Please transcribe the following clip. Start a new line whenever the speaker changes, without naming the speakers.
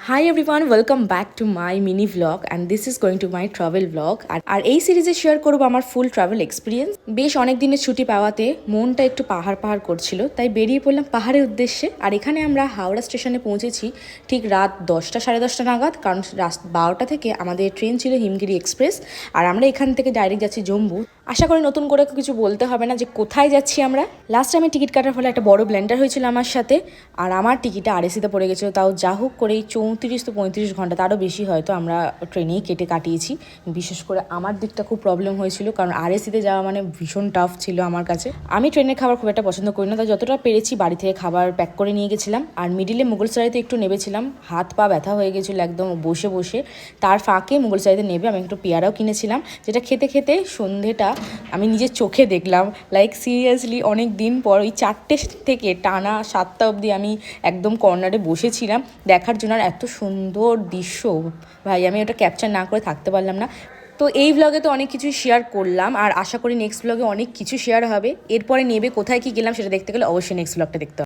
Hi everyone, welcome back to my mini vlog and this is going to my travel vlog আর এই সিরিজে share করব আমার ফুল travel experience. বেশ অনেক দিনের ছুটি পাওয়াতে মনটা একটু পাহাড় করছিল, তাই বেরিয়ে পড়লাম পাহাড়ের উদ্দেশ্যে। আর এখানে আমরা হাওড়া স্টেশনে পৌঁছেছি ঠিক রাত 10টা সাড়ে 10টা নাগাদ, কারণ 12টা থেকে আমাদের ট্রেন ছিল হিমগিরি এক্সপ্রেস। আর আমরা এখান থেকে ডাইরেক্ট যাচ্ছি জম্মু। আশা করি নতুন করে কিছু বলতে হবে না যে কোথায় যাচ্ছি আমরা। লাস্ট টাইমে টিকিট কাটার ফলে একটা বড় ব্লেন্ডার হয়েছিল আমার সাথে, আর আমার টিকিটটা আরএসিতে পড়ে গেছিলো। তাও যা হোক করে 34 তো 35 ঘন্টা, তারও বেশি হয়তো আমরা ট্রেনেই কাটিয়েছি। বিশেষ করে আমার দিকটা খুব প্রবলেম হয়েছিল, কারণ আরএসিতে যাওয়া মানে ভীষণ টাফ ছিল আমার কাছে। আমি ট্রেনের খাবার খুব একটা পছন্দ করি না, তাই যতটা পেরেছি বাড়ি থেকে খাবার প্যাক করে নিয়ে গেছিলাম। আর মিডিলে মুঘলসরাইতে একটু নেবেছিলাম, হাত পা ব্যথা হয়ে গেছিলো একদম বসে বসে। তার ফাঁকে মুঘলসরাইতে নেবে আমি একটু পেয়ারাও কিনেছিলাম, যেটা খেতে খেতে সন্ধেটা আমি নিজের চোখে দেখলাম। লাইক সিরিয়াসলি অনেক দিন পর ওই 4টে থেকে টানা 7টা অবধি আমি একদম কর্নারে বসেছিলাম দেখার জন্য। আর এত সুন্দর দৃশ্য ভাই, আমি ওটা ক্যাপচার না করে থাকতে পারলাম না। তো এই ভ্লগে তো অনেক কিছু শেয়ার করলাম, আর আশা করি নেক্সট ভ্লগে অনেক কিছু শেয়ার হবে। এরপরে নেবে কোথায় কি গেলাম সেটা দেখতে গেলে অবশ্যই নেক্সট ভ্লগটা দেখতে হবে।